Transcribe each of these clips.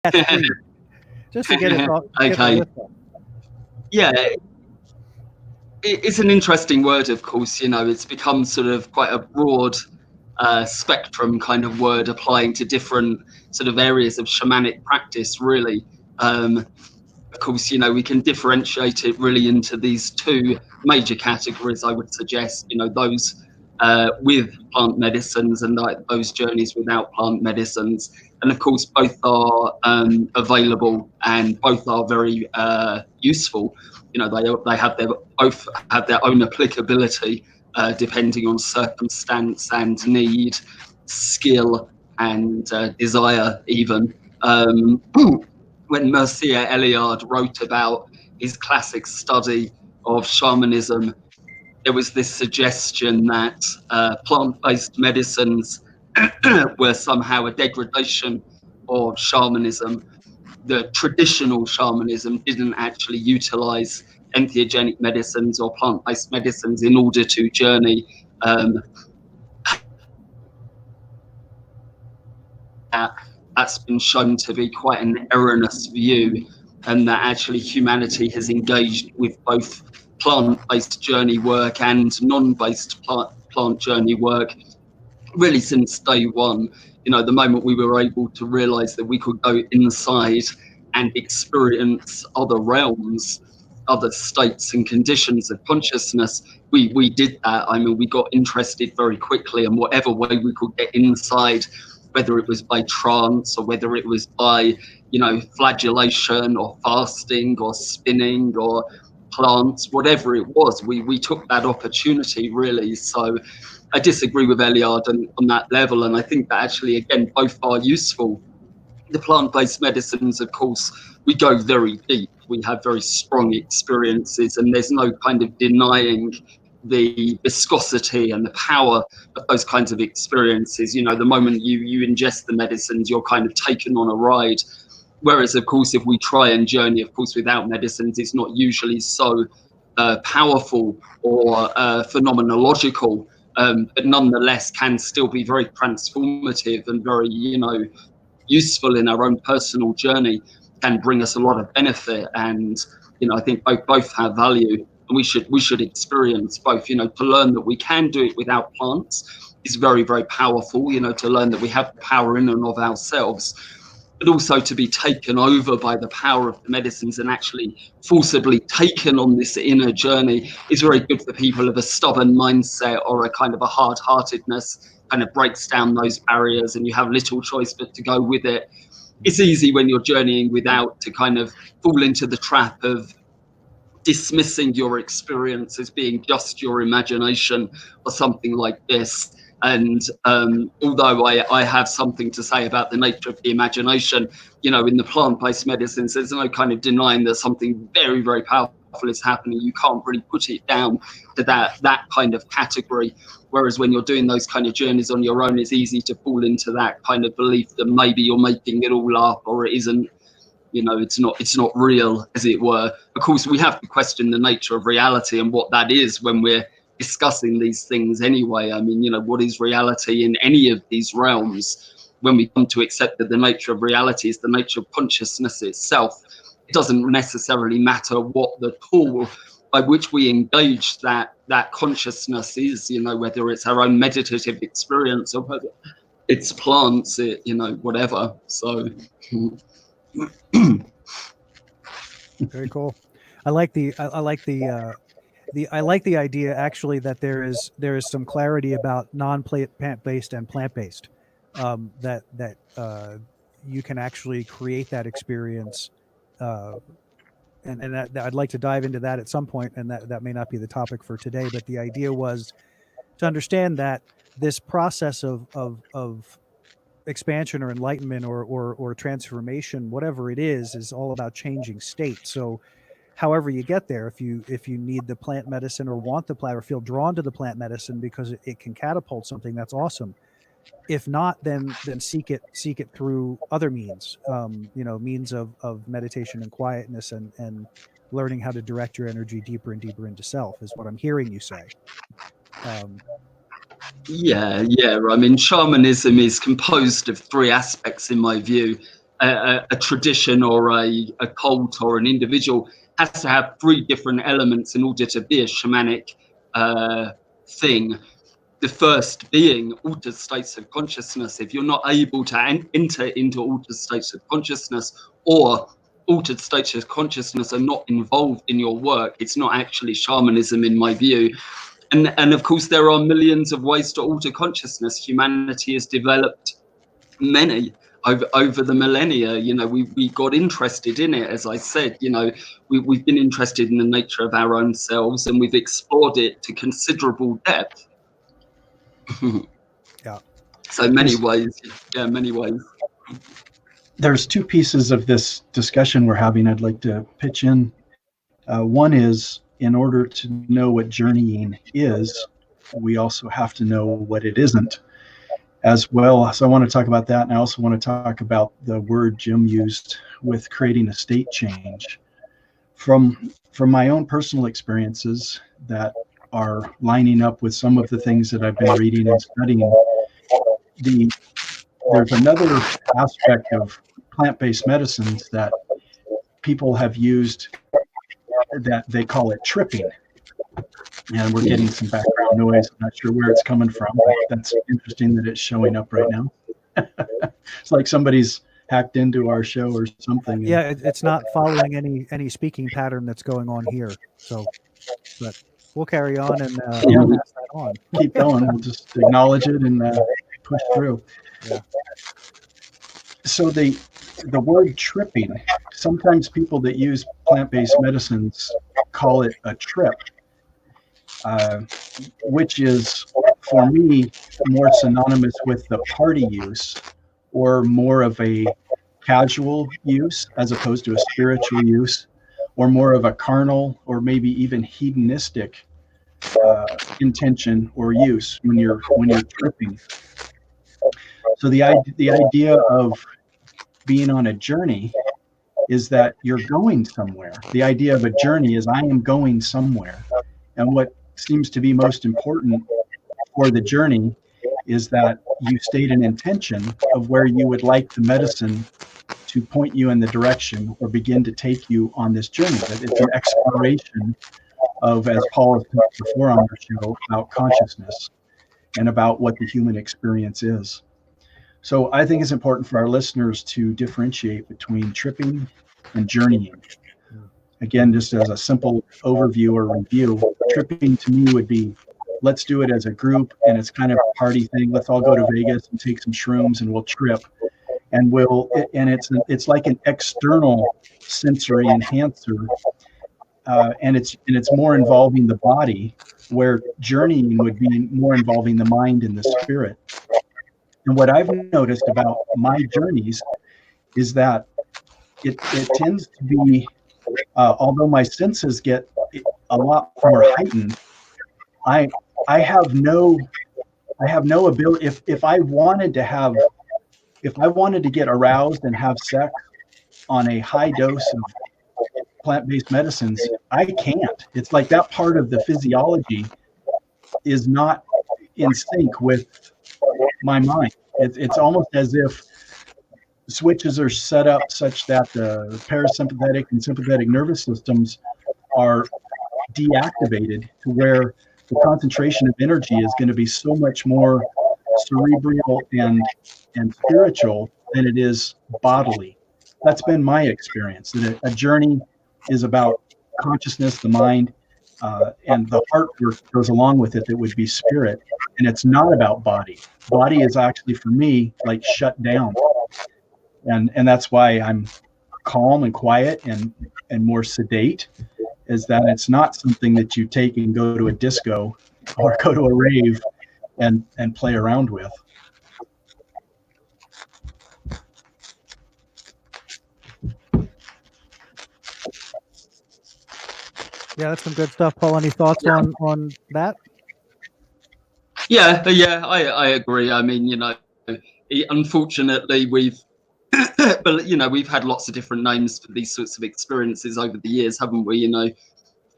Yes, please. Just to get it all, get the Okay. list off. Yeah, it's an interesting word, of course. It's become sort of quite a broad spectrum kind of word applying to different sort of areas of shamanic practice, really. Of course, we can differentiate it really into these two major categories, I would suggest, those with plant medicines and like those journeys without plant medicines. And of course, both are available and both are very useful. They have their both have their own applicability depending on circumstance and need, skill and desire, even. Um, when Mircea Eliade wrote about his classic study of shamanism, there was this suggestion that plant-based medicines were somehow a degradation of shamanism. The traditional shamanism didn't actually utilize entheogenic medicines or plant-based medicines in order to journey. That's been shown to be quite an erroneous view, and that actually humanity has engaged with both plant-based journey work and non-based plant journey work really since day one. The moment we were able to realize that we could go inside and experience other realms, other states and conditions of consciousness, we did that. I mean, we got interested very quickly, and whatever way we could get inside, whether it was by trance or whether it was by, flagellation or fasting or spinning or plants, whatever it was, we took that opportunity, really. So I disagree with Eliade on that level, and I think that actually, again, both are useful. The plant-based medicines, of course, we go very deep. We have very strong experiences, and there's no kind of denying the viscosity and the power of those kinds of experiences. The moment you ingest the medicines, you're kind of taken on a ride. Whereas, of course, if we try and journey, of course, without medicines, it's not usually so powerful or phenomenological, but nonetheless can still be very transformative and very, useful in our own personal journey, can bring us a lot of benefit. And, I think both have value, and we should experience both. To learn that we can do it without plants is very, very powerful, to learn that we have power in and of ourselves, but also to be taken over by the power of the medicines and actually forcibly taken on this inner journey is very good for people of a stubborn mindset or a kind of a hard-heartedness, kind of breaks down those barriers and you have little choice but to go with it. It's easy when you're journeying without to kind of fall into the trap of dismissing your experience as being just your imagination or something like this. And although I have something to say about the nature of the imagination, in the plant-based medicines, there's no kind of denying that something very, very powerful is happening. You can't really put it down to that kind of category. Whereas when you're doing those kind of journeys on your own, it's easy to fall into that kind of belief that maybe you're making it all up or it isn't. It's not real, as it were. Of course, we have to question the nature of reality and what that is when we're discussing these things anyway. I mean, what is reality in any of these realms? When we come to accept that the nature of reality is the nature of consciousness itself, it doesn't necessarily matter what the tool by which we engage that consciousness is, whether it's our own meditative experience or whether it's plants, whatever. So Very cool. I like the idea actually that there is some clarity about non-plant based and plant based, that you can actually create that experience, and that I'd like to dive into that at some point, and that may not be the topic for today, but the idea was to understand that this process of expansion or enlightenment or transformation, whatever it is all about changing state. So however you get there, if you need the plant medicine or want the plant or feel drawn to the plant medicine because it can catapult something, that's awesome. If not, then seek it through other means, means of meditation and quietness and learning how to direct your energy deeper and deeper into self is what I'm hearing you say. Yeah. I mean, shamanism is composed of three aspects, in my view. a tradition or a cult or an individual has to have 3 different elements in order to be a shamanic thing. The first being altered states of consciousness. If you're not able to enter into altered states of consciousness, or altered states of consciousness are not involved in your work, it's not actually shamanism in my view. And of course, there are millions of ways to alter consciousness. Humanity has developed many over the millennia. You know, we got interested in it, as I said. You know, we've been interested in the nature of our own selves, and we've explored it to considerable depth. Yeah. So many ways. Yeah, many ways. There's 2 pieces of this discussion we're having I'd like to pitch in. One is, in order to know what journeying is, we also have to know what it isn't as well. So I want to talk about that. And I also want to talk about the word Jim used with creating a state change. From my own personal experiences that are lining up with some of the things that I've been reading and studying, there's another aspect of plant-based medicines that people have used that they call it tripping. And we're getting some background noise. I'm not sure where it's coming from, but that's interesting that it's showing up right now. It's like somebody's hacked into our show or something. Yeah, it's not following any speaking pattern that's going on here. So, but we'll carry on and pass that on. Keep going. We'll just acknowledge it and push through. Yeah. So the word tripping, sometimes people that use plant-based medicines call it a trip, which is, for me, more synonymous with the party use, or more of a casual use as opposed to a spiritual use, or more of a carnal or maybe even hedonistic intention or use when you're tripping. So the idea of being on a journey is that you're going somewhere. The idea of a journey is I am going somewhere. And what seems to be most important for the journey is that you state an intention of where you would like the medicine to point you in the direction or begin to take you on this journey. That it's an exploration of, as Paul has talked before on the show, about consciousness and about what the human experience is. So I think it's important for our listeners to differentiate between tripping and journeying. Again, just as a simple overview or review, tripping to me would be, let's do it as a group, and it's kind of a party thing. Let's all go to Vegas and take some shrooms and we'll trip. And it's like an external sensory enhancer. And it's more involving the body, where journeying would be more involving the mind and the spirit. And what I've noticed about my journeys is that it tends to be, although my senses get a lot more heightened, I have no ability. If I wanted to get aroused and have sex on a high dose of plant-based medicines, I can't. It's like that part of the physiology is not in sync with my mind. It's almost as if switches are set up such that the parasympathetic and sympathetic nervous systems are deactivated, to where the concentration of energy is going to be so much more cerebral and spiritual than it is bodily. That's been my experience. That a journey is about consciousness, the mind, and the heart work goes along with it. That would be spirit, and it's not about body. Body is actually, for me, like shut down, and that's why I'm calm and quiet and more sedate. Is that it's not something that you take and go to a disco or go to a rave and play around with. Yeah, that's some good stuff. Paul, any thoughts on that? Yeah, I agree. I mean, unfortunately, we've had lots of different names for these sorts of experiences over the years, haven't we?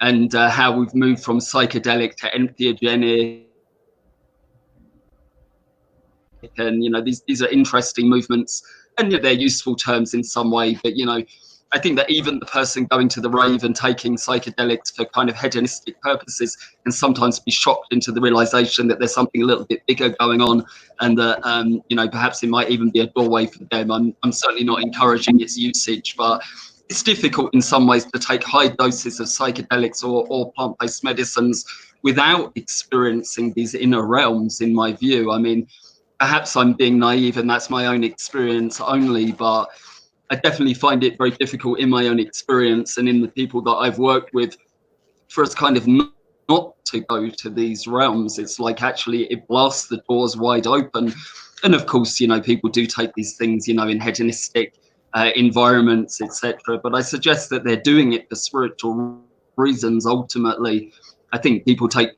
And how we've moved from psychedelic to entheogenic, and these are interesting movements. and they're useful terms in some way, but I think that even the person going to the rave and taking psychedelics for kind of hedonistic purposes can sometimes be shocked into the realization that there's something a little bit bigger going on, and that perhaps it might even be a doorway for them. I'm certainly not encouraging its usage, but it's difficult in some ways to take high doses of psychedelics or plant-based medicines without experiencing these inner realms, in my view. I mean, perhaps I'm being naive and that's my own experience only, but I definitely find it very difficult in my own experience and in the people that I've worked with for us kind of not to go to these realms. It's like actually it blasts the doors wide open. And of course, people do take these things, in hedonistic environments, etc. But I suggest that they're doing it for spiritual reasons ultimately. I think people take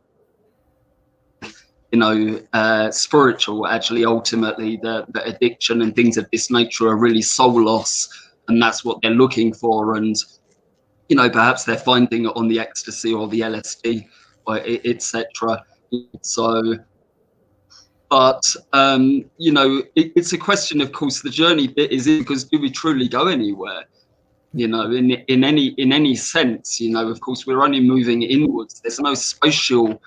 spiritual, actually, ultimately, the addiction and things of this nature are really soul loss, and that's what they're looking for. And, perhaps they're finding it on the ecstasy or the LSD, or etc. So, but, it's a question, of course, the journey bit is because do we truly go anywhere? In any sense, of course, we're only moving inwards. There's no spatial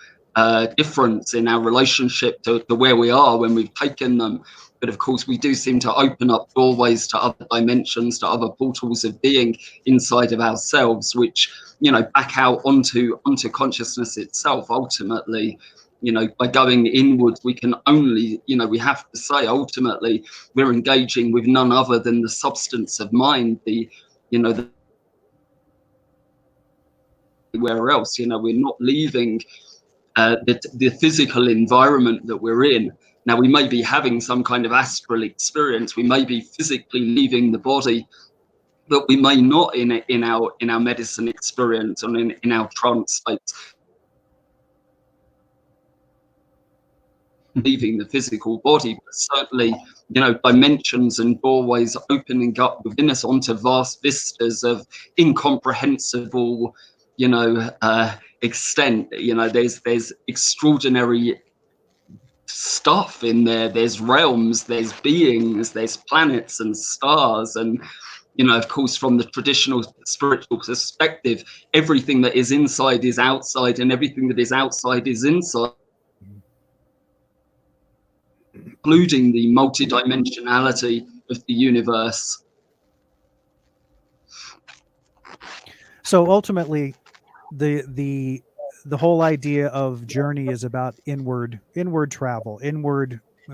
difference in our relationship to where we are when we've taken them, but of course we do seem to open up doorways to other dimensions, to other portals of being inside of ourselves, which back out onto consciousness itself. Ultimately, by going inward, we can only, we have to say ultimately we're engaging with none other than the substance of mind, where else, we're not leaving the physical environment that we're in. Now, we may be having some kind of astral experience, we may be physically leaving the body, but we may not in our medicine experience or in our trance states leaving the physical body, but certainly dimensions and doorways opening up within us onto vast vistas of incomprehensible extent. There's extraordinary stuff in there. There's realms, there's beings, there's planets and stars, and of course, from the traditional spiritual perspective, everything that is inside is outside, and everything that is outside is inside, including the multidimensionality of the universe. So ultimately, the whole idea of journey is about inward travel. We're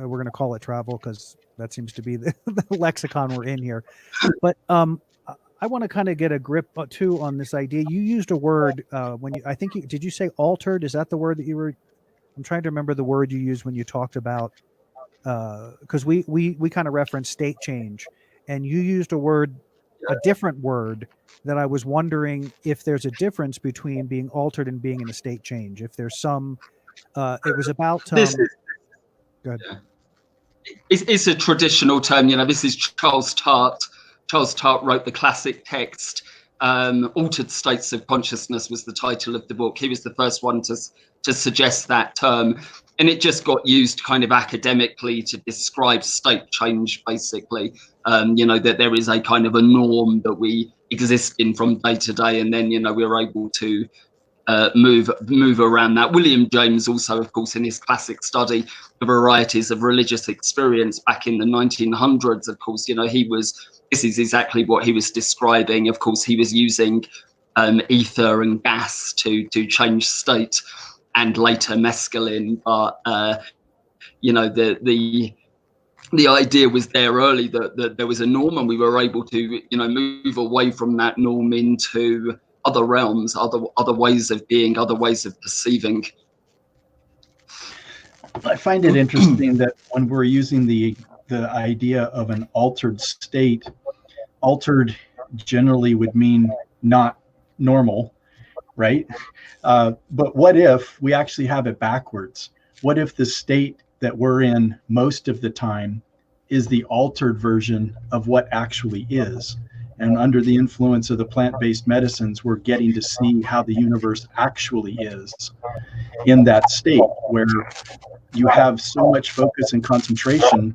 going to call it travel because that seems to be the lexicon we're in here. But I want to kind of get a grip too on this idea. You used a word did you say altered? Is that the word that you were? I'm trying to remember the word you used when you talked about because we kind of referenced state change, and you used a different word that I was wondering if there's a difference between being altered and being in a state change. If there's some, it was about. Go ahead. Yeah. It's a traditional term. This is Charles Tart. Charles Tart wrote the classic text. Altered States of Consciousness was the title of the book. He was the first one to suggest that term, and it just got used kind of academically to describe state change, basically. That there is a kind of a norm that we exist in from day to day, and then we're able to move around that. William James also, of course, in his classic study, The Varieties of Religious Experience, back in the 1900s, of course, this is exactly what he was describing. Of course, he was using ether and gas to change state, and later mescaline, but the idea was there early that there was a norm, and we were able to move away from that norm into other realms, other ways of being, other ways of perceiving. I find it interesting that when we're using the idea of an altered state, altered generally would mean not normal, right? But what if we actually have it backwards? What if the state that we're in most of the time is the altered version of what actually is? And under the influence of the plant-based medicines, we're getting to see how the universe actually is in that state, where you have so much focus and concentration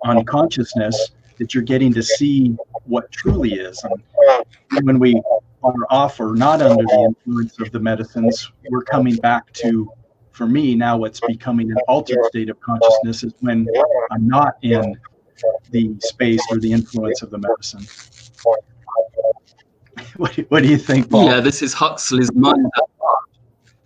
on consciousness that you're getting to see what truly is. And when we are off or not under the influence of the medicines, we're coming back to, for me now, what's becoming an altered state of consciousness is when I'm not in the space or the influence of the medicine. What do you think, Paul? Yeah, this is Huxley's mind.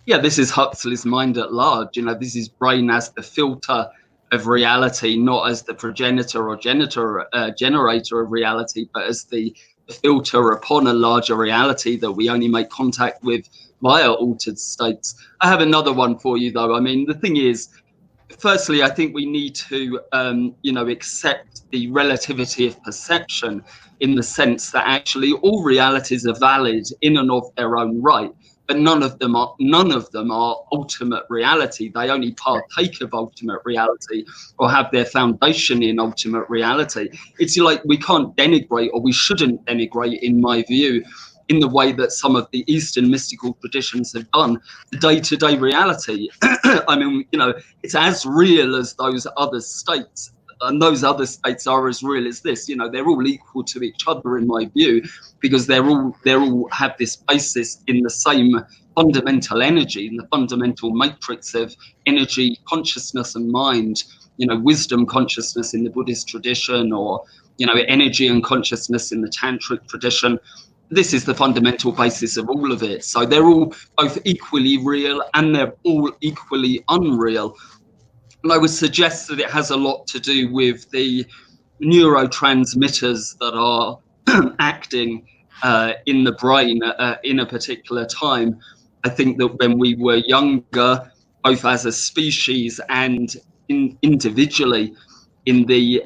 Yeah, this is Huxley's mind at large. You know, this is brain as the filter of reality, not as the progenitor or generator of reality, but as the filter upon a larger reality that we only make contact with via altered states. I have another one for you, though. I mean, the thing is, firstly, I think we need to, accept the relativity of perception in the sense that actually all realities are valid in and of their own right, but none of them are ultimate reality. They only partake of ultimate reality or have their foundation in ultimate reality. It's like we can't denigrate, or we shouldn't denigrate, in my view, in the way that some of the Eastern mystical traditions have done, the day-to-day reality. I mean, it's as real as those other states, and those other states are as real as this. They're all equal to each other, in my view, because they're all have this basis in the same fundamental energy, in the fundamental matrix of energy, consciousness, and mind. Wisdom consciousness in the Buddhist tradition, or energy and consciousness in the Tantric tradition. This is the fundamental basis of all of it. So they're all both equally real and they're all equally unreal. And I would suggest that it has a lot to do with the neurotransmitters that are acting in the brain in a particular time. I think that when we were younger, both as a species and individually, in the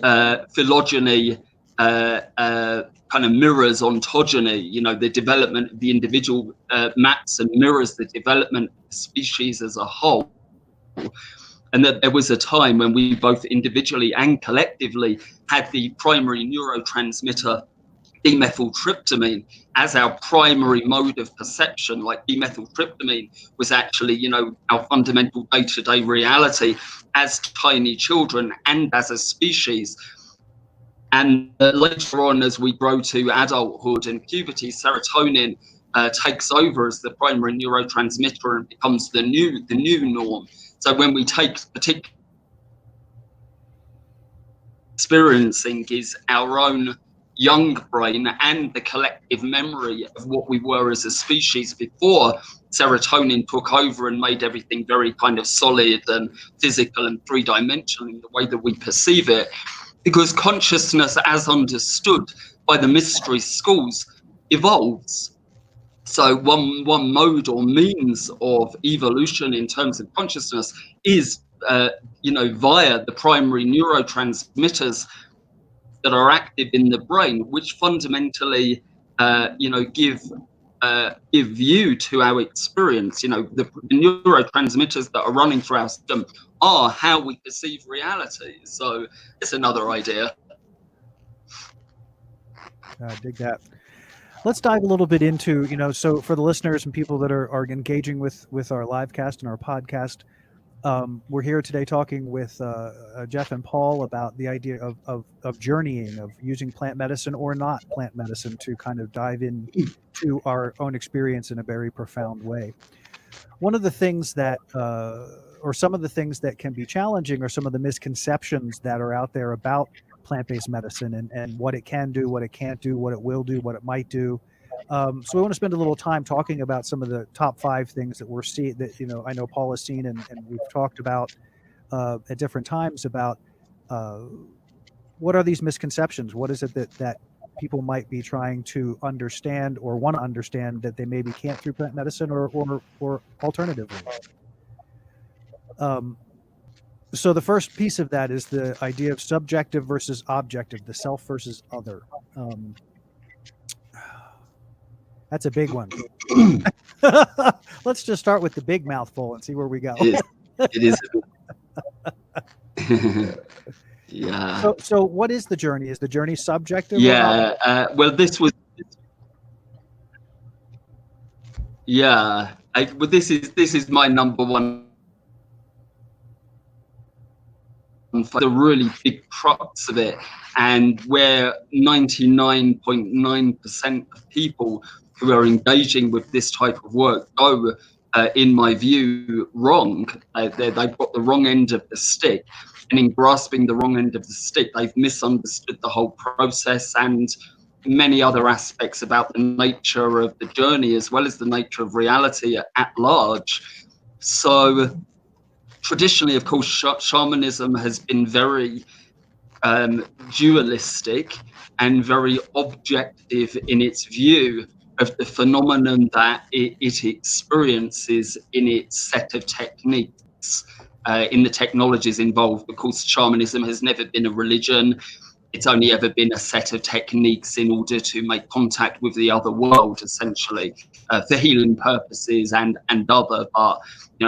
phylogeny kind of mirrors ontogeny, the development of the individual maps and mirrors the development of the species as a whole. And that there was a time when we both individually and collectively had the primary neurotransmitter dimethyltryptamine as our primary mode of perception. Like dimethyltryptamine was actually, our fundamental day-to-day reality as tiny children and as a species. And later on, as we grow to adulthood and puberty, serotonin takes over as the primary neurotransmitter and becomes the new norm. So when we take particular experiencing is our own young brain and the collective memory of what we were as a species before serotonin took over and made everything very kind of solid and physical and three-dimensional in the way that we perceive it. Because consciousness, as understood by the mystery schools, evolves. So one mode or means of evolution in terms of consciousness is, via the primary neurotransmitters that are active in the brain, which fundamentally, give view to our experience. The neurotransmitters that are running through our system are how we perceive reality. So it's another idea. I dig that. Let's dive a little bit into, so for the listeners and people that are engaging with our live cast and our podcast, we're here today talking with Jeff and Paul about the idea of journeying, of using plant medicine or not plant medicine to kind of dive into our own experience in a very profound way. One of the things that, or some of the things that can be challenging are some of the misconceptions that are out there about plant-based medicine and what it can do, what it can't do, what it will do, what it might do. So we want to spend a little time talking about some of the top 5 things that we're seeing that, I know Paul has seen and we've talked about at different times about what are these misconceptions? What is it that people might be trying to understand or want to understand that they maybe can't through plant medicine or alternatively? So the first piece of that is the idea of subjective versus objective, the self versus other. That's a big one. Let's just start with the big mouthful and see where we go. It is. Yeah. So what is the journey? Is the journey subjective? Yeah. Well, this was. Yeah. This is my number one the really big crux of it, and where 99.9% of people who are engaging with this type of work go, in my view, wrong. They've got the wrong end of the stick, and in grasping the wrong end of the stick, they've misunderstood the whole process and many other aspects about the nature of the journey, as well as the nature of reality at large. So traditionally, of course, shamanism has been very dualistic and very objective in its view of the phenomenon that it experiences in its set of techniques, in the technologies involved. Of course, shamanism has never been a religion. It's only ever been a set of techniques in order to make contact with the other world, essentially, for healing purposes and other. But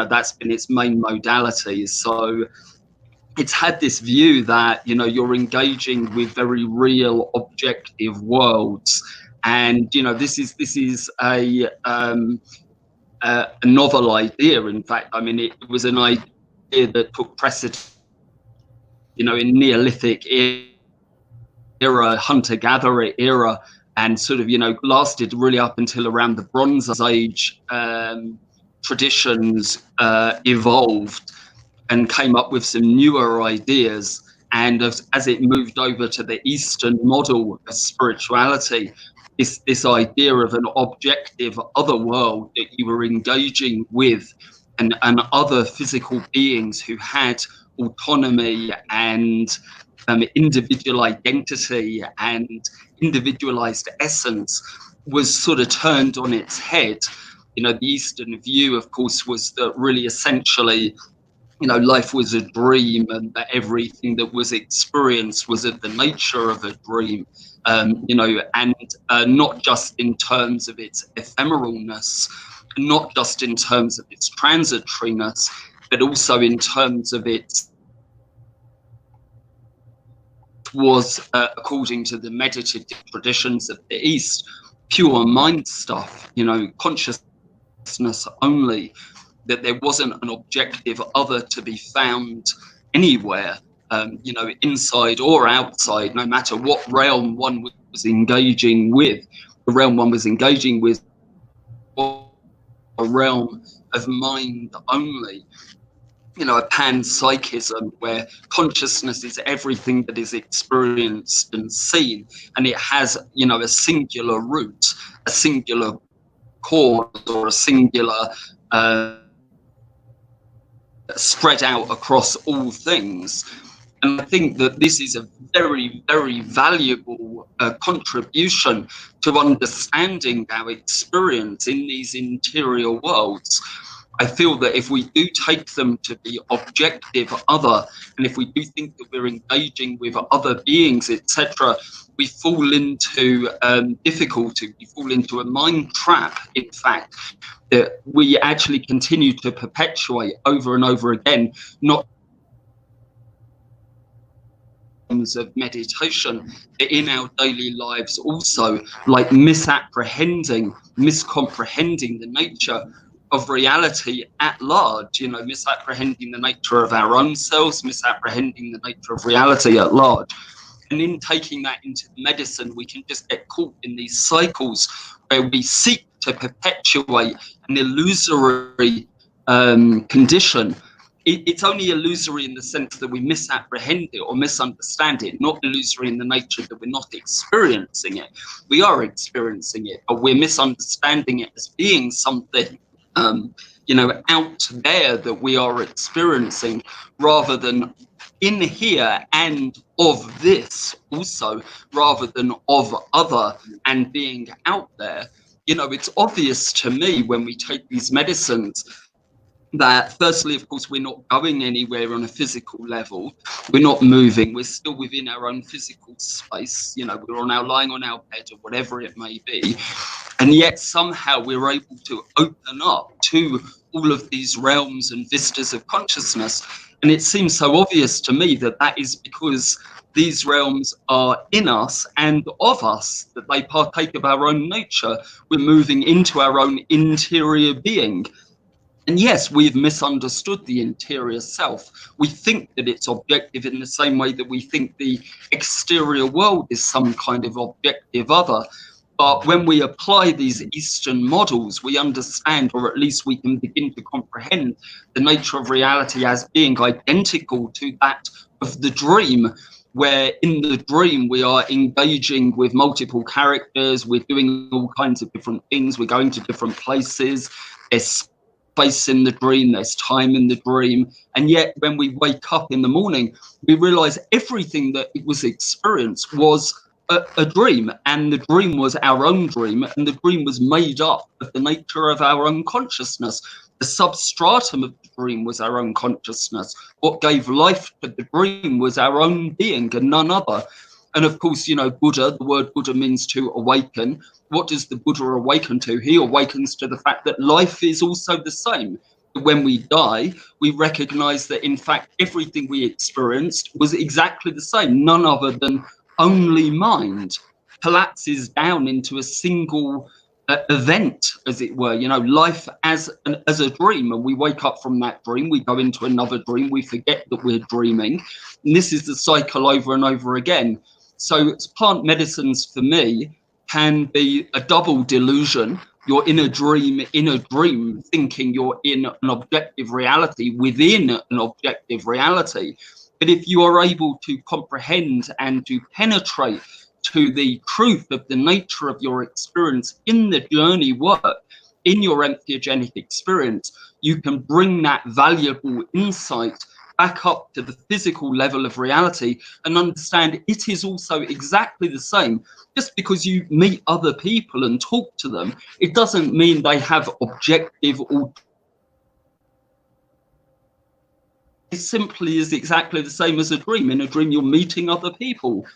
that's been its main modality. So it's had this view that you're engaging with very real, objective worlds, and this is a novel idea. In fact, I mean, it was an idea that took precedence, in Neolithic era, hunter-gatherer era, and sort of lasted really up until around the Bronze Age. Traditions evolved and came up with some newer ideas, and as it moved over to the Eastern model of spirituality, this idea of an objective other world that you were engaging with, and other physical beings who had autonomy and individual identity and individualized essence, was sort of turned on its head. The Eastern view, of course, was that really essentially, life was a dream, and that everything that was experienced was of the nature of a dream, and not just in terms of its ephemeralness, not just in terms of its transitoriness, but also in terms of its was, according to the meditative traditions of the East, pure mind stuff, consciousness only, that there wasn't an objective other to be found anywhere, inside or outside, no matter what realm one was engaging with. The realm one was engaging with was a realm of mind only. A panpsychism where consciousness is everything that is experienced and seen, and it has, a singular root, a singular cause, or a singular spread out across all things. And I think that this is a very, very valuable contribution to understanding our experience in these interior worlds. I feel that if we do take them to be objective other, and if we do think that we're engaging with other beings, etc., we fall into difficulty, we fall into a mind trap, in fact, that we actually continue to perpetuate over and over again, not of meditation, but in our daily lives also, like misapprehending, miscomprehending the nature of reality at large, misapprehending the nature of our own selves, misapprehending the nature of reality at large. And in taking that into medicine, we can just get caught in these cycles where we seek to perpetuate an illusory condition. It's only illusory in the sense that we misapprehend it or misunderstand it, not illusory in the nature that we're not experiencing it. We are experiencing it, but we're misunderstanding it as being something out there that we are experiencing, rather than in here and of this also, rather than of other and being out there. It's obvious to me when we take these medicines that firstly, of course, we're not going anywhere on a physical level. We're not moving. We're still within our own physical space. We're lying on our bed or whatever it may be. And yet somehow we're able to open up to all of these realms and vistas of consciousness. And it seems so obvious to me that that is because these realms are in us and of us, that they partake of our own nature. We're moving into our own interior being. And yes, we've misunderstood the interior self. We think that it's objective in the same way that we think the exterior world is some kind of objective other. But when we apply these Eastern models, we understand, or at least we can begin to comprehend, the nature of reality as being identical to that of the dream, where in the dream we are engaging with multiple characters, we're doing all kinds of different things, we're going to different places, there's space in the dream, there's time in the dream, and yet when we wake up in the morning, we realize everything that it was experienced was a dream, and the dream was our own dream, and the dream was made up of the nature of our own consciousness. The substratum of the dream was our own consciousness. What gave life to the dream was our own being and none other. And of course, you know, Buddha, the word Buddha means to awaken. What does the Buddha awaken to? He awakens to the fact that life is also the same. When we die, we recognize that, in fact, everything we experienced was exactly the same, none other than only mind collapses down into a single event, as it were. You know, life as a dream, and we wake up from that dream, we go into another dream, we forget that we're dreaming, and this is the cycle over and over again. So plant medicines for me can be a double delusion. You're in a dream, thinking you're in an objective reality within an objective reality. But if you are able to comprehend and to penetrate to the truth of the nature of your experience in the journey work, in your entheogenic experience, you can bring that valuable insight back up to the physical level of reality and understand it is also exactly the same. Just because you meet other people and talk to them, it doesn't mean they have objective or it simply is exactly the same as a dream. In a dream, you're meeting other people.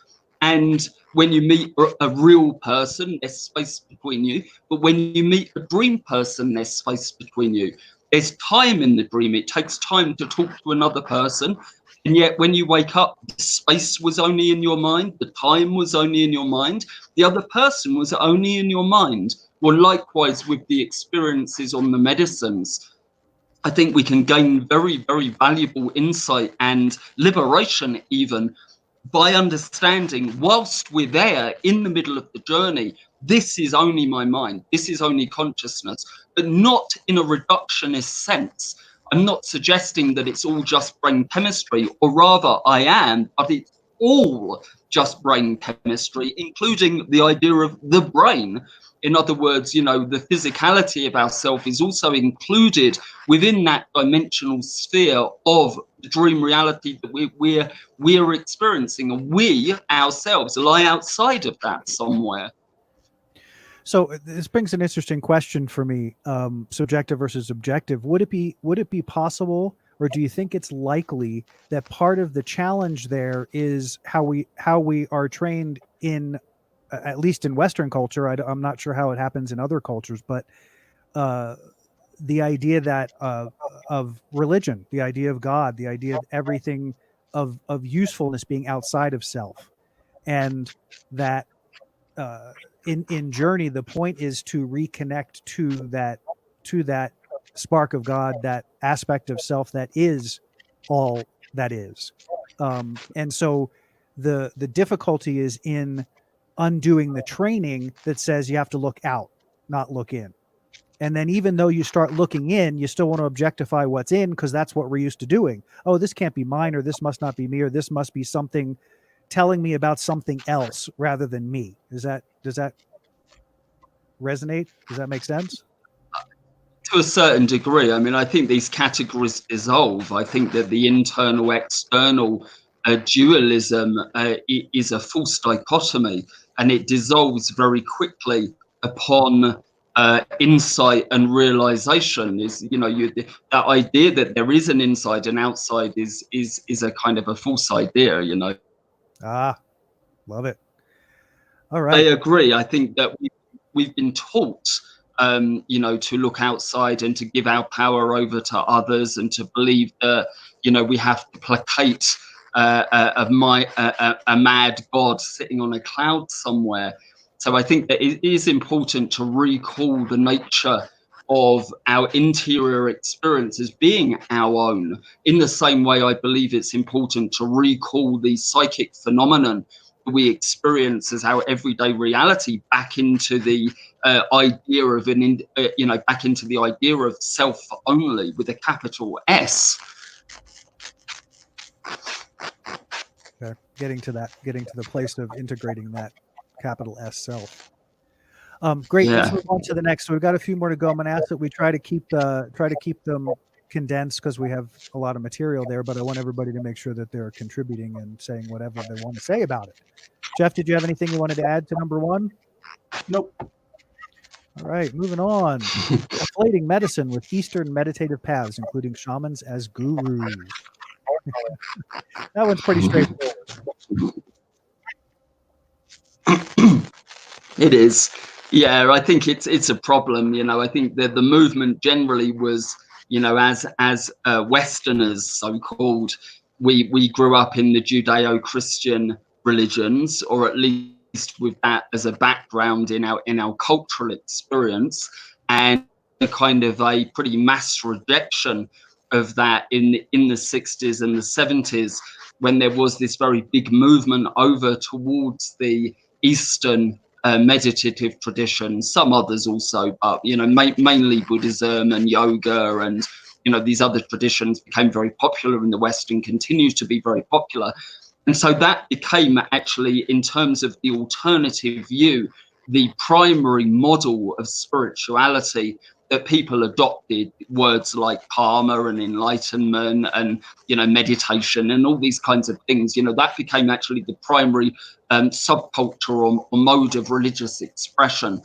And when you meet a real person, there's space between you. But when you meet a dream person, there's space between you. There's time in the dream. It takes time to talk to another person. And yet when you wake up, the space was only in your mind. The time was only in your mind. The other person was only in your mind. Well, likewise with the experiences on the medicines. I think we can gain very, very valuable insight and liberation even by understanding, whilst we're there in the middle of the journey, this is only my mind, this is only consciousness, but not in a reductionist sense. I'm not suggesting that it's all just brain chemistry, or rather I am, but it's all just brain chemistry, including the idea of the brain. In other words, you know, the physicality of ourself is also included within that dimensional sphere of the dream reality that we're experiencing, and we ourselves lie outside of that somewhere. So this brings an interesting question for me: subjective versus objective. Would it be possible, or do you think it's likely that part of the challenge there is how we are trained in, at least in Western culture? I'm not sure how it happens in other cultures, but the idea that of religion, the idea of God, the idea of everything of usefulness being outside of self, and that in Journey, the point is to reconnect to that spark of God, that aspect of self that is all that is. And so the difficulty is in undoing the training that says you have to look out, not look in. And then even though you start looking in, you still want to objectify what's in, because that's what we're used to doing. Oh, this can't be mine, or this must not be me, or this must be something telling me about something else rather than me. Does that resonate? Does that make sense? To a certain degree. I mean, I think these categories dissolve. I think that the internal external dualism is a false dichotomy, and it dissolves very quickly upon insight and realization. Is, you know, that idea that there is an inside and outside is a kind of a false idea, you know. Love it. All right. I agree. I think that we've been taught, you know, to look outside and to give our power over to others, and to believe that, you know, we have to placate a mad God sitting on a cloud somewhere. So I think that it is important to recall the nature of our interior experience as being our own. In the same way, I believe it's important to recall the psychic phenomenon we experience as our everyday reality back into the idea of back into the idea of self only with a capital S. Okay. Getting to the place of integrating that capital S self. Great. Yeah. Let's move on to the next. So we've got a few more to go. I'm going to ask that we try to keep them condensed because we have a lot of material there, but I want everybody to make sure that they're contributing and saying whatever they want to say about it. Jeff, did you have anything you wanted to add to number 1? Nope. All right, moving on. Conflating medicine with Eastern meditative paths, including shamans as gurus. That one's pretty straightforward. It is. Yeah, I think it's a problem. I think that the movement generally was, as Westerners, so-called, we grew up in the Judeo-Christian religions, or at least with that as a background in our cultural experience, and a kind of a pretty mass rejection of that in the 60s and the 70s, when there was this very big movement over towards the Eastern meditative traditions, some others also, but mainly Buddhism and yoga, and these other traditions became very popular in the West and continue to be very popular. And so that became actually, in terms of the alternative view, the primary model of spirituality that people adopted. Words like karma and enlightenment and meditation and all these kinds of things, that became actually the primary subculture or mode of religious expression.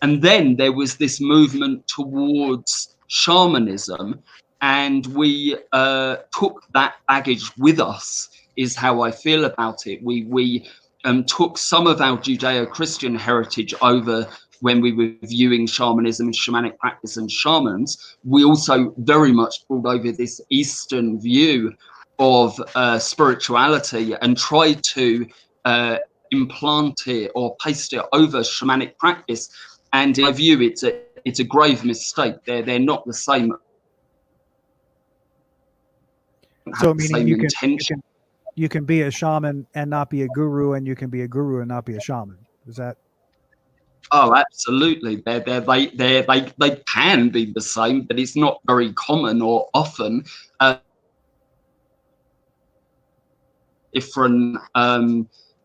And then there was this movement towards shamanism, and we took that baggage with us, is how I feel about it. We took some of our Judeo-Christian heritage over when we were viewing shamanism and shamanic practice and shamans. We also very much brought over this Eastern view of spirituality and tried to implant it or paste it over shamanic practice. And in my view, it's a grave mistake. They're not the same. So meaning you can be a shaman and not be a guru, and you can be a guru and not be a shaman. Is that? Oh, absolutely. They can be the same, but it's not very common or often. Different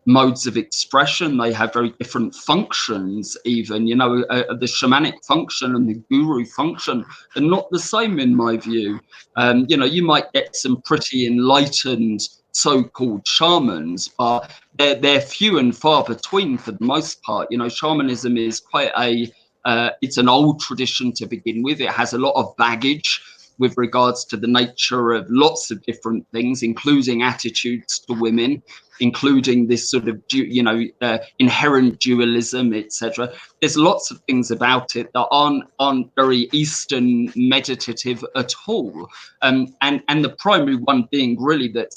modes of expression. They have very different functions. Even the shamanic function and the guru function are not the same in my view. You might get some pretty enlightened so-called shamans, but they're few and far between for the most part. Shamanism is quite it's an old tradition to begin with. It has a lot of baggage with regards to the nature of lots of different things, including attitudes to women, including this sort of inherent dualism, etc. There's lots of things about it that aren't very Eastern meditative at all, and the primary one being really that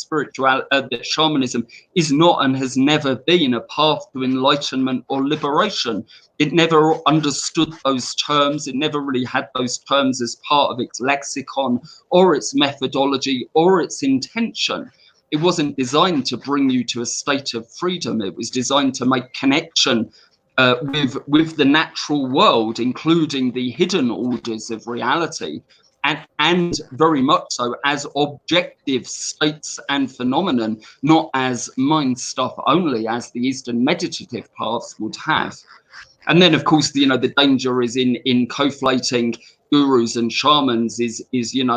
that shamanism is not and has never been a path to enlightenment or liberation. It never understood those terms. It never really had those terms as part of its lexicon or its methodology or its intention. It wasn't designed to bring you to a state of freedom. It was designed to make connection with the natural world, including the hidden orders of reality, and very much so as objective states and phenomenon, not as mind stuff only, as the Eastern meditative paths would have. And then, of course, the danger is in conflating gurus and shamans is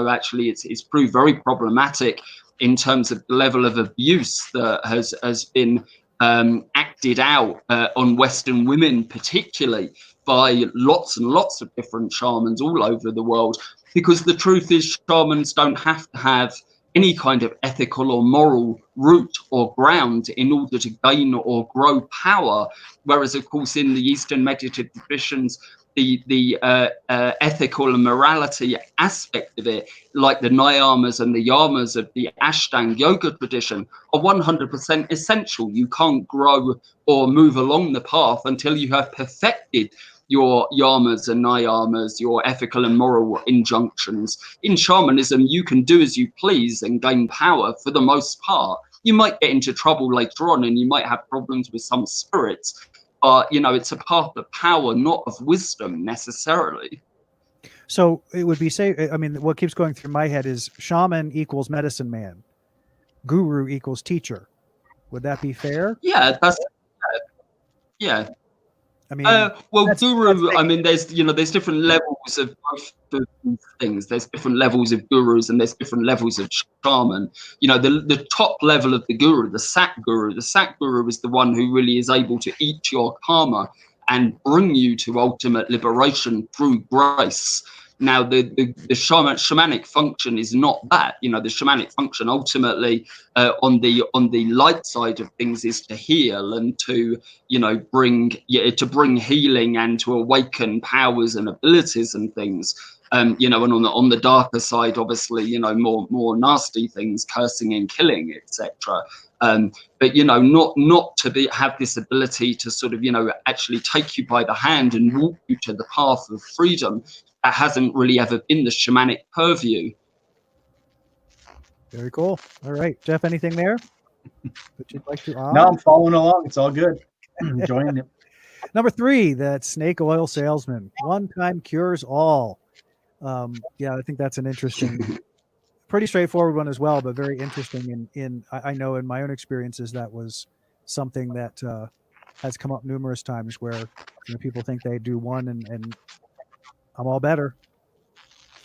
actually it's proved very problematic in terms of the level of abuse that has been acted out on Western women, particularly by lots and lots of different shamans all over the world. Because the truth is, shamans don't have to have any kind of ethical or moral root or ground in order to gain or grow power. Whereas, of course, in the Eastern meditative traditions, the ethical and morality aspect of it, like the niyamas and the yamas of the Ashtanga yoga tradition, are 100% essential. You can't grow or move along the path until you have perfected your yamas and niyamas, your ethical and moral injunctions. In shamanism, you can do as you please and gain power for the most part. You might get into trouble later on, and you might have problems with some spirits, but it's a path of power, not of wisdom necessarily. So it would be what keeps going through my head is shaman equals medicine man, guru equals teacher. Would that be fair? Yeah, yeah. I mean, guru. I mean, there's different levels of both of these things. There's different levels of gurus, and there's different levels of shaman. The top level of the guru, the sat guru. The sat guru is the one who really is able to eat your karma and bring you to ultimate liberation through grace. Now, the shamanic function is not that. The shamanic function ultimately on the light side of things is to heal and to bring healing and to awaken powers and abilities and things. And on the darker side, obviously, more nasty things, cursing and killing, etc. But not to have this ability to sort of actually take you by the hand and walk you to the path of freedom. That hasn't really ever been the shamanic purview. Very cool. All right, Jeff, anything there that you'd like to add? No, I'm following along. It's all good. Enjoying it. Number 3, that snake oil salesman. One time cures all. Yeah, I think that's an interesting, pretty straightforward one as well, but very interesting. I know in my own experiences that was something that has come up numerous times where people think they do one and I'm all better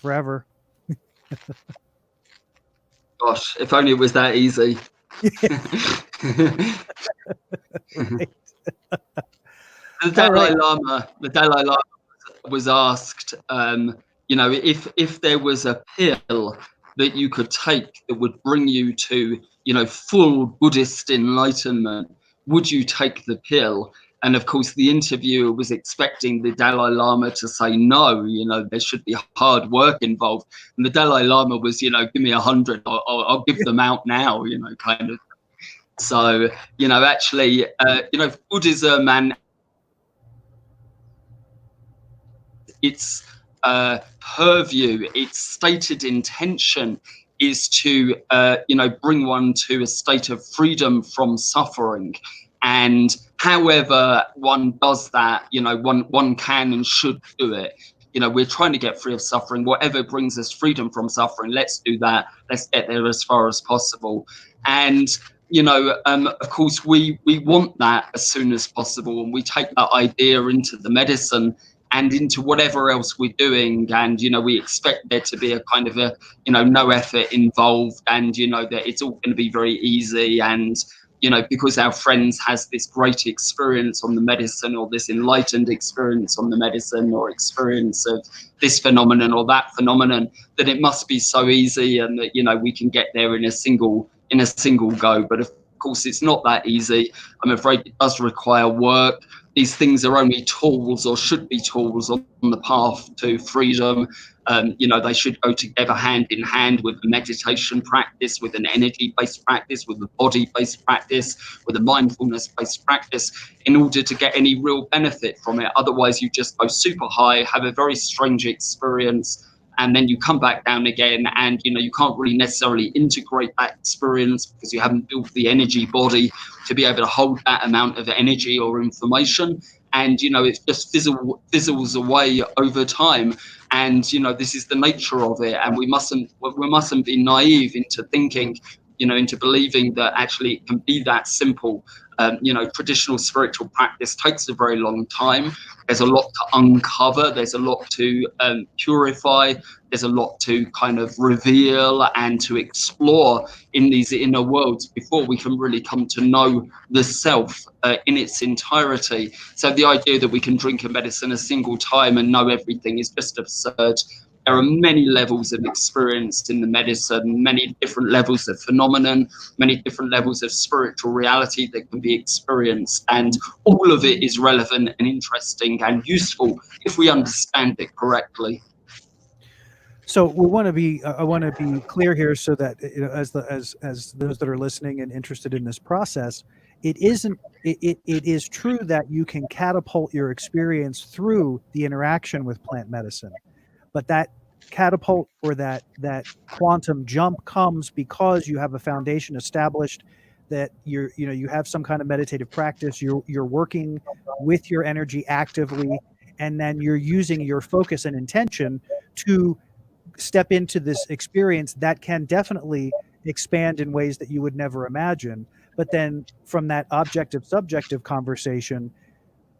forever. Gosh, if only it was that easy. The Dalai Lama was asked, if there was a pill that you could take that would bring you to, full Buddhist enlightenment, would you take the pill? And of course, the interviewer was expecting the Dalai Lama to say no. There should be hard work involved. And the Dalai Lama was, give me 100, I'll give them out now. Kind of. So, actually, Buddhism and its purview, its stated intention is to, bring one to a state of freedom from suffering. And however one does that, one can and should do it. We're trying to get free of suffering. Whatever brings us freedom from suffering, let's do that. Let's get there as far as possible. And, of course, we want that as soon as possible. And we take that idea into the medicine and into whatever else we're doing. And, we expect there to be a kind of no effort involved, and, that it's all going to be very easy. And, because our friends has this great experience on the medicine, or this enlightened experience on the medicine, or experience of this phenomenon or that phenomenon, that it must be so easy, and that, we can get there in a single go. But of course, it's not that easy. I'm afraid it does require work. These things are only tools, or should be tools, on the path to freedom. They should go together hand in hand with a meditation practice, with an energy-based practice, with a body-based practice, with a mindfulness-based practice, in order to get any real benefit from it. Otherwise, you just go super high, have a very strange experience, and then you come back down again, and you can't really necessarily integrate that experience because you haven't built the energy body to be able to hold that amount of energy or information. And it just fizzles away over time. And this is the nature of it. And we mustn't be naive into thinking, into believing that actually it can be that simple. Traditional spiritual practice takes a very long time. There's a lot to uncover. There's a lot to purify. There's a lot to kind of reveal and to explore in these inner worlds before we can really come to know the self in its entirety. So the idea that we can drink a medicine a single time and know everything is just absurd. There are many levels of experience in the medicine, many different levels of phenomenon, many different levels of spiritual reality that can be experienced. And all of it is relevant and interesting and useful if we understand it correctly. So we want to be, I want to be clear here, so that as those that are listening and interested in this process, it isn't. It is true that you can catapult your experience through the interaction with plant medicine, but that catapult or that quantum jump comes because you have a foundation established, that you have some kind of meditative practice, you're working with your energy actively, and then you're using your focus and intention to step into this experience that can definitely expand in ways that you would never imagine. But then from that objective subjective conversation,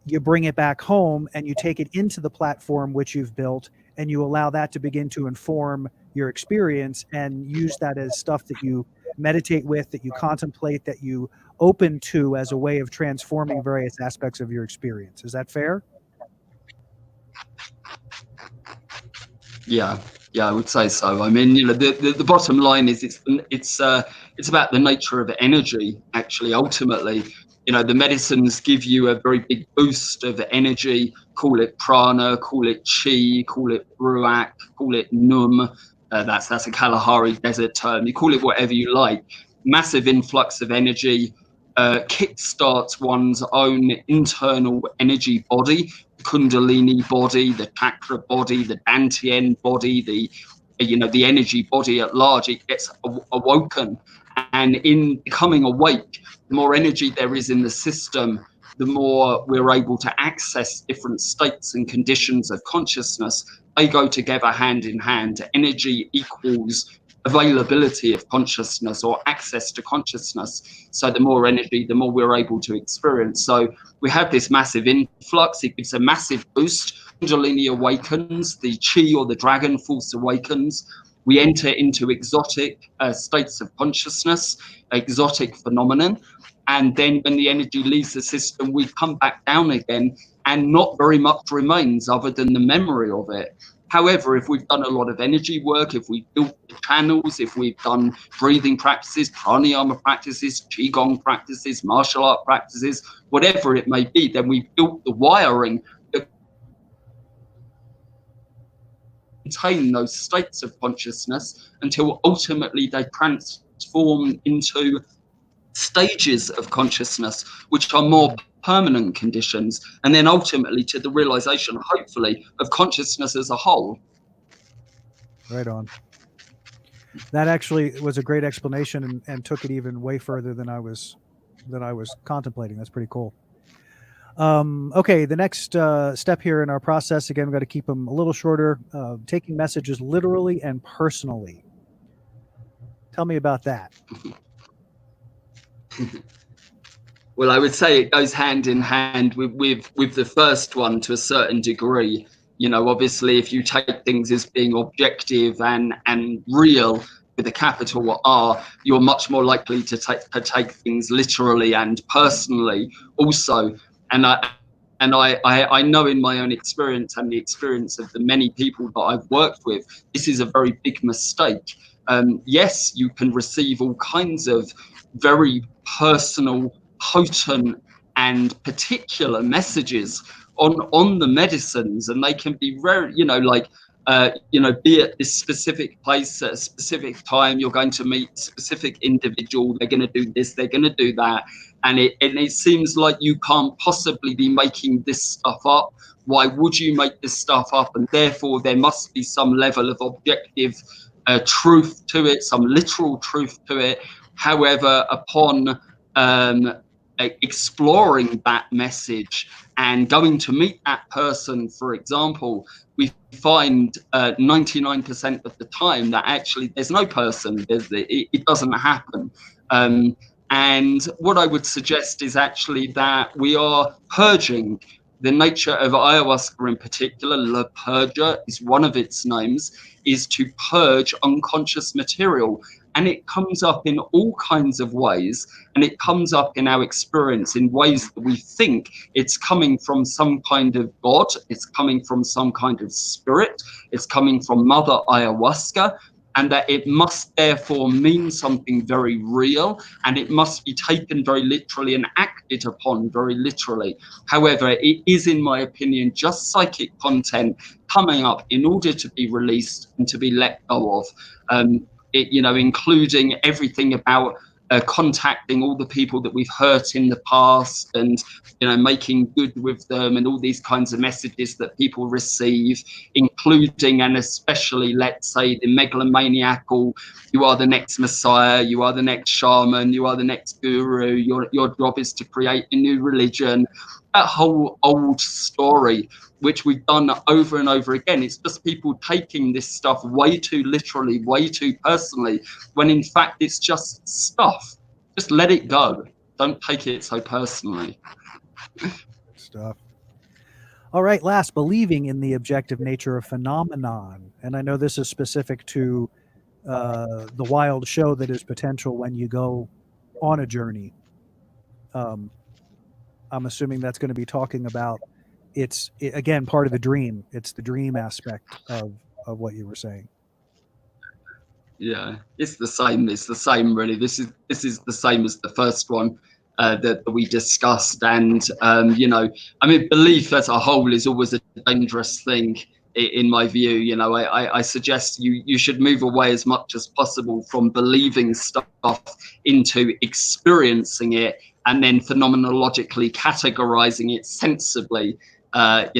you bring it back home and you take it into the platform which you've built, and you allow that to begin to inform your experience and use that as stuff that you meditate with, that you contemplate, that you open to as a way of transforming various aspects of your experience. Is that fair? Yeah, I would say so. I mean, the bottom line is it's about the nature of energy. Actually, ultimately, the medicines give you a very big boost of energy. Call it prana, call it chi, call it ruach, call it num. That's a Kalahari desert term. You call it whatever you like. Massive influx of energy kickstarts one's own internal energy body. Kundalini body, the chakra body, the Dantian body, the energy body at large. It gets awoken, and in becoming awake, the more energy there is in the system, the more we're able to access different states and conditions of consciousness. They go together hand in hand. Energy equals availability of consciousness or access to consciousness. So the more energy, the more we're able to experience. So we have this massive influx. It gives a massive boost. Kundalini awakens, the chi or the dragon force awakens. We enter into exotic states of consciousness, exotic phenomenon. And then when the energy leaves the system, we come back down again, and not very much remains other than the memory of it. However, if we've done a lot of energy work, if we've built the channels, if we've done breathing practices, pranayama practices, qigong practices, martial art practices, whatever it may be, then we've built the wiring that contain those states of consciousness until ultimately they transform into stages of consciousness, which are more permanent conditions, and then ultimately to the realization, hopefully, of consciousness as a whole. Right on. That actually was a great explanation, and took it even way further than I was contemplating. That's pretty cool. Okay, the next step here in our process, again, we've got to keep them a little shorter, taking messages literally and personally. Tell me about that. Well, I would say it goes hand in hand with the first one to a certain degree. Obviously, if you take things as being objective and real with a capital R, you're much more likely to take things literally and personally also. And I know in my own experience and the experience of the many people that I've worked with, this is a very big mistake. Yes, you can receive all kinds of very personal, potent and particular messages on the medicines, and they can be very, be at this specific place at a specific time. You're going to meet a specific individual. They're going to do this, they're going to do that, and it seems like you can't possibly be making this stuff up. Why would you make this stuff up? And therefore there must be some level of objective truth to it, some literal truth to it. However, upon exploring that message and going to meet that person, for example, we find 99% of the time that actually there's no person. It doesn't happen. And what I would suggest is actually that we are purging. The nature of ayahuasca in particular, La Purga is one of its names, is to purge unconscious material. And it comes up in all kinds of ways, and it comes up in our experience in ways that we think it's coming from some kind of God, it's coming from some kind of spirit, it's coming from Mother Ayahuasca, and that it must therefore mean something very real, and it must be taken very literally and acted upon very literally. However, it is, in my opinion, just psychic content coming up in order to be released and to be let go of. Including everything about contacting all the people that we've hurt in the past, and making good with them, and all these kinds of messages that people receive, including and especially, let's say, the megalomaniacal, you are the next messiah, you are the next shaman, you are the next guru, your job is to create a new religion. That whole old story, which we've done over and over again. It's just people taking this stuff way too literally, way too personally, when in fact it's just stuff. Just let it go. Don't take it so personally. Stuff. All right, last, believing in the objective nature of phenomenon. And I know this is specific to the wild show that is potential when you go on a journey. I'm assuming that's going to be talking about again, part of the dream. It's the dream aspect of what you were saying. Yeah, it's the same. It's the same, really. This is the same as the first one that we discussed. And belief as a whole is always a dangerous thing, in my view. I suggest you should move away as much as possible from believing stuff into experiencing it, and then phenomenologically categorizing it sensibly, and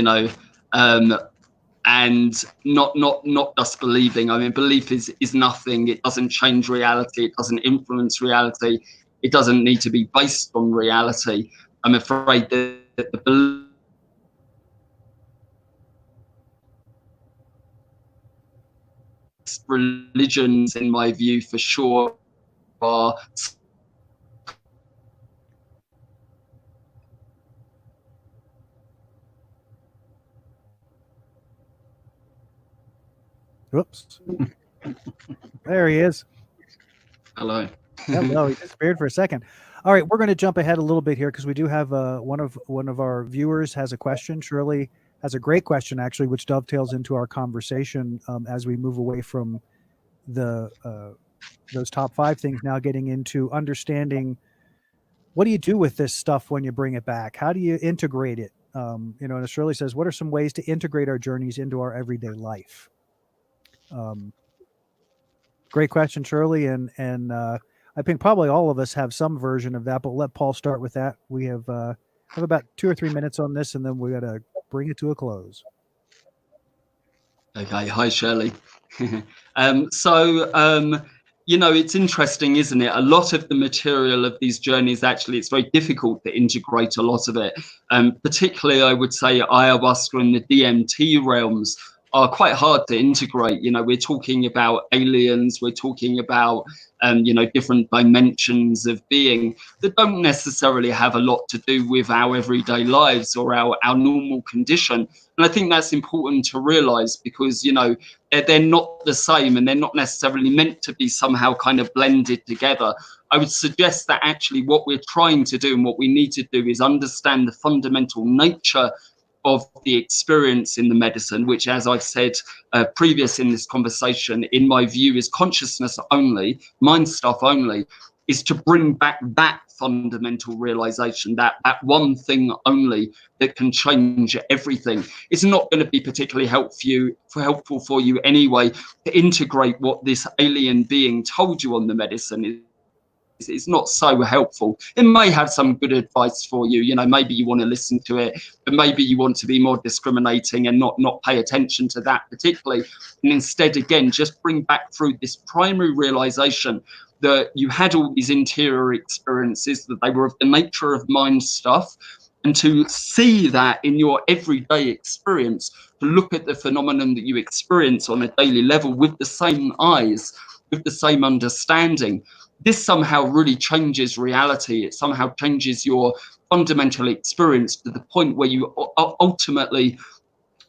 not just believing. I mean, belief is nothing. It doesn't change reality. It doesn't influence reality. It doesn't need to be based on reality. I'm afraid that the religions, in my view, for sure, are Whoops. There he is. Hello. Hello. He disappeared for a second. All right, we're going to jump ahead a little bit here because we do have one of our viewers has a question. Shirley has a great question, actually, which dovetails into our conversation as we move away from those top 5 things, now getting into understanding what do you do with this stuff when you bring it back? How do you integrate it? And as Shirley says, what are some ways to integrate our journeys into our everyday life? Great question, Shirley, and I think probably all of us have some version of that, but we'll let Paul start with that. We have about 2 or 3 minutes on this, and then we got to bring it to a close. Okay. Hi, Shirley. It's interesting, isn't it? A lot of the material of these journeys, actually, it's very difficult to integrate a lot of it. Particularly, I would say ayahuasca and the DMT realms are quite hard to integrate. We're talking about aliens, we're talking about different dimensions of being that don't necessarily have a lot to do with our everyday lives or our normal condition. And I think that's important to realize, because they're not the same, and they're not necessarily meant to be somehow kind of blended together. I would suggest that actually what we're trying to do and what we need to do is understand the fundamental nature of the experience in the medicine, which, as I've said previous in this conversation, in my view, is consciousness only, mind stuff only, is to bring back that fundamental realization, that one thing only that can change everything. It's not going to be particularly helpful for you anyway to integrate what this alien being told you on the medicine. It's not so helpful. It may have some good advice for you. Maybe you want to listen to it, but maybe you want to be more discriminating and not pay attention to that particularly. And instead, again, just bring back through this primary realization that you had all these interior experiences, that they were of the nature of mind stuff, and to see that in your everyday experience, to look at the phenomenon that you experience on a daily level with the same eyes, with the same understanding. This somehow really changes reality. It somehow changes your fundamental experience to the point where you ultimately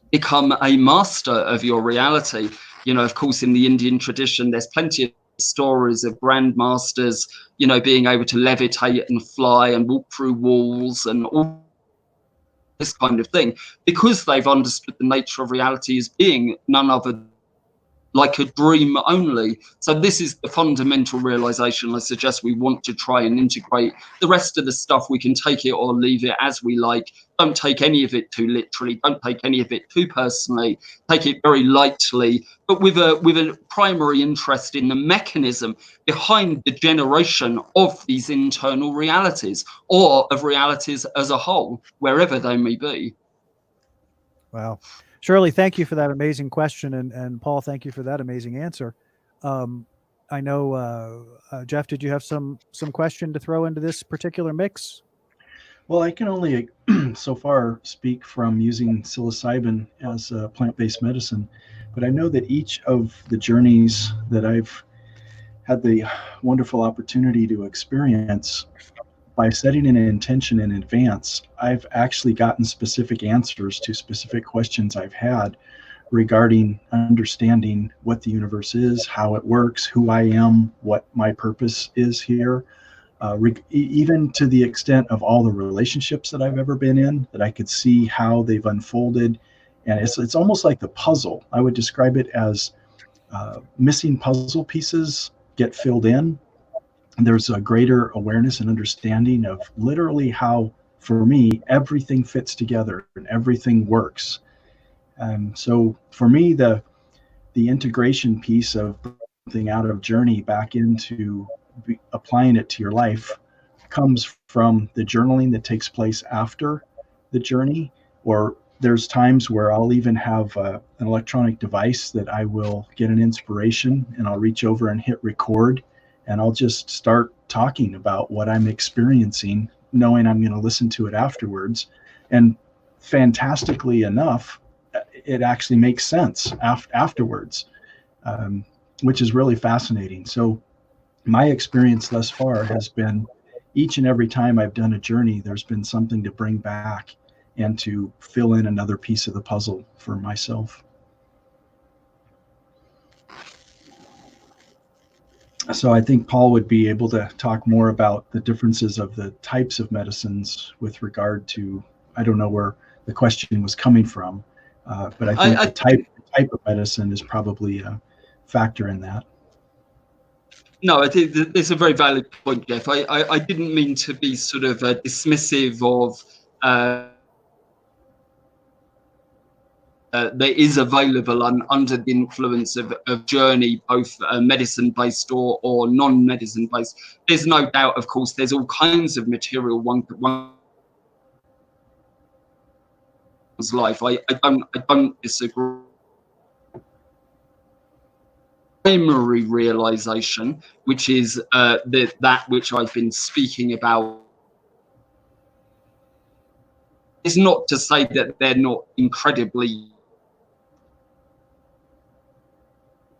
become a master of your reality. Of course, in the Indian tradition, there's plenty of stories of grandmasters, being able to levitate and fly and walk through walls and all this kind of thing, because they've understood the nature of reality as being none other like a dream only. So this is the fundamental realization I suggest we want to try and integrate. The rest of the stuff, we can take it or leave it as we like. Don't take any of it too literally. Don't take any of it too personally. Take it very lightly, but with a primary interest in the mechanism behind the generation of these internal realities, or of realities as a whole, wherever they may be. Wow. Shirley, thank you for that amazing question. And Paul, thank you for that amazing answer. I know, Jeff, did you have some question to throw into this particular mix? Well, I can only so far speak from using psilocybin as a plant-based medicine, but I know that each of the journeys that I've had the wonderful opportunity to experience, by setting an intention in advance, I've actually gotten specific answers to specific questions I've had regarding understanding what the universe is, how it works, who I am, what my purpose is here. Even to the extent of all the relationships that I've ever been in, that I could see how they've unfolded. And it's almost like the puzzle. I would describe it as missing puzzle pieces get filled in. There's a greater awareness and understanding of literally how, for me, everything fits together and everything works. So for me, the integration piece of something out of journey back into applying it to your life comes from the journaling that takes place after the journey, or there's times where I'll even have an electronic device that I will get an inspiration and I'll reach over and hit record, and I'll just start talking about what I'm experiencing, knowing I'm going to listen to it afterwards. And fantastically enough, it actually makes sense afterwards, which is really fascinating. So my experience thus far has been, each and every time I've done a journey, there's been something to bring back and to fill in another piece of the puzzle for myself. So I think Paul would be able to talk more about the differences of the types of medicines with regard to, I don't know where the question was coming from, but I think the type of medicine is probably a factor in that. No, I think it's a very valid point, Jeff. I didn't mean to be sort of dismissive of that is available under the influence of journey, both medicine-based or non-medicine-based. There's no doubt, of course, there's all kinds of material one's life. I don't disagree. Primary realization, which is that which I've been speaking about, is not to say that they're not incredibly,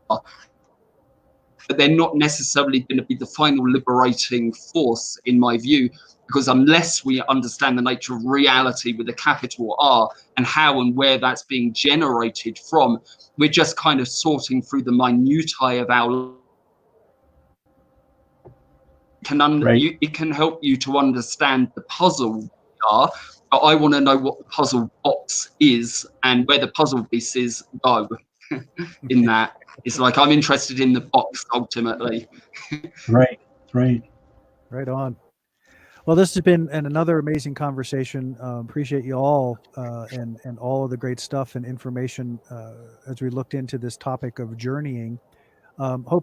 but they're not necessarily going to be the final liberating force, in my view, because unless we understand the nature of reality with a capital R and how and where that's being generated from, we're just kind of sorting through the minutiae of our it can help you to understand the puzzle are, but I want to know what the puzzle box is and where the puzzle pieces go in that. It's like I'm interested in the box ultimately. Right. Right on. Well, this has been another amazing conversation. Appreciate you all and all of the great stuff and information as we looked into this topic of journeying. Hope